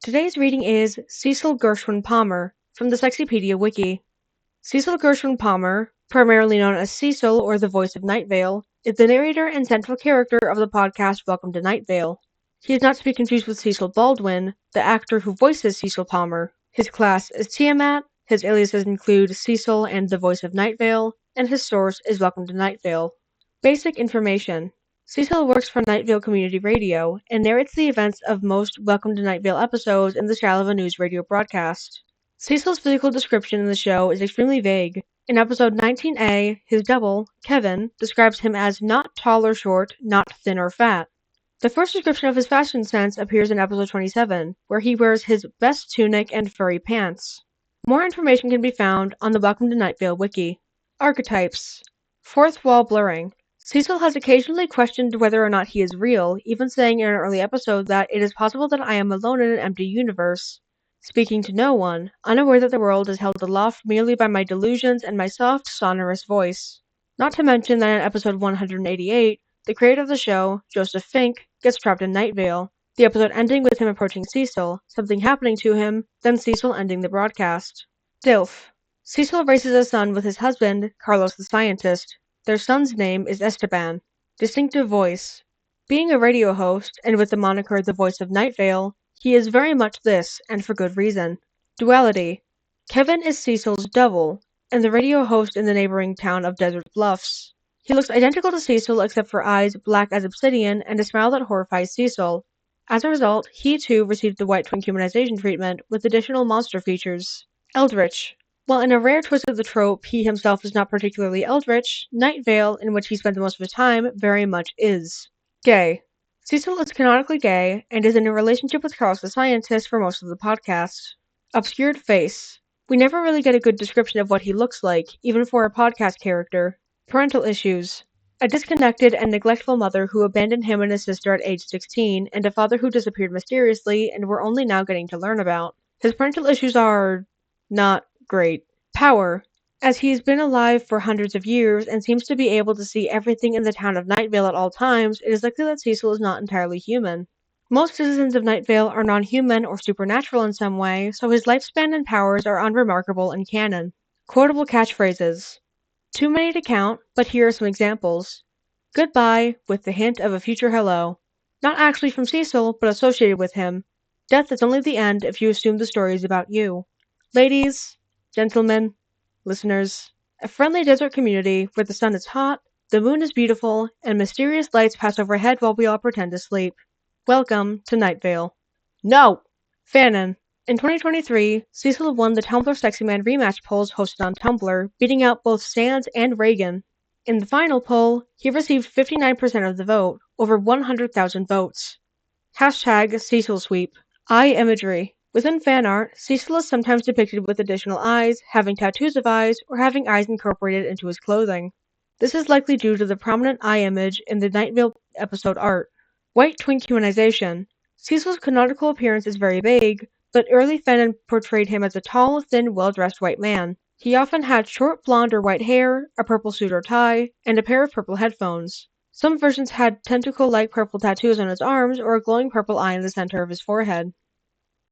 Today's reading is Cecil Gershwin Palmer from the Sexypedia Wiki. Cecil Gershwin Palmer, primarily known as Cecil or the voice of Night Vale, is the narrator and central character of the podcast Welcome to Night Vale. He is not to be confused with Cecil Baldwin, the actor who voices Cecil Palmer. His class is Tiamat, his aliases include Cecil and the voice of Night Vale, and his source is Welcome to Night Vale. Basic information. Cecil works for Night Vale Community Radio and narrates the events of most Welcome to Night Vale episodes in the style of a news radio broadcast. Cecil's physical description in the show is extremely vague. In episode 19A, his double, Kevin, describes him as not tall or short, not thin or fat. The first description of his fashion sense appears in episode 27, where he wears his best tunic and furry pants. More information can be found on the Welcome to Night Vale wiki. Archetypes. Fourth wall blurring. Cecil has occasionally questioned whether or not he is real, even saying in an early episode that it is possible that I am alone in an empty universe. Speaking to no one, unaware that the world is held aloft merely by my delusions and my soft, sonorous voice. Not to mention that in episode 188, the creator of the show, Joseph Fink, gets trapped in Night Vale, the episode ending with him approaching Cecil, something happening to him, then Cecil ending the broadcast. DILF. Cecil raises a son with his husband, Carlos the scientist. Their son's name is Esteban. Distinctive voice. Being a radio host, and with the moniker the voice of Night Vale, he is very much this, and for good reason. Duality. Kevin is Cecil's double, and the radio host in the neighboring town of Desert Bluffs. He looks identical to Cecil except for eyes black as obsidian and a smile that horrifies Cecil. As a result, he too received the white twin humanization treatment with additional monster features. Eldritch. While in a rare twist of the trope, he himself is not particularly eldritch, Night Vale, in which he spends most of his time, very much is. Gay. Cecil is canonically gay, and is in a relationship with Carlos the scientist for most of the podcast. Obscured face. We never really get a good description of what he looks like, even for a podcast character. Parental issues. A disconnected and neglectful mother who abandoned him and his sister at age 16, and a father who disappeared mysteriously and we're only now getting to learn about. His parental issues are not great. Power. As he has been alive for hundreds of years and seems to be able to see everything in the town of Night Vale at all times, it is likely that Cecil is not entirely human. Most citizens of Night Vale are non-human or supernatural in some way, so his lifespan and powers are unremarkable in canon. Quotable catchphrases. Too many to count, but here are some examples. Goodbye, with the hint of a future hello. Not actually from Cecil, but associated with him. Death is only the end if you assume the story is about you. Ladies, gentlemen, listeners, a friendly desert community where the sun is hot, the moon is beautiful, and mysterious lights pass overhead while we all pretend to sleep. Welcome to Night Vale. No! Fanon. In 2023, Cecil won the Tumblr Sexy Man rematch polls hosted on Tumblr, beating out both Sands and Reagan. In the final poll, he received 59% of the vote, over 100,000 votes. Hashtag Cecil Sweep. Eye imagery. Within fan art, Cecil is sometimes depicted with additional eyes, having tattoos of eyes, or having eyes incorporated into his clothing. This is likely due to the prominent eye image in the Night Vale episode art. White twink humanization. Cecil's canonical appearance is very vague, but early fanon portrayed him as a tall, thin, well-dressed white man. He often had short blonde or white hair, a purple suit or tie, and a pair of purple headphones. Some versions had tentacle-like purple tattoos on his arms or a glowing purple eye in the center of his forehead.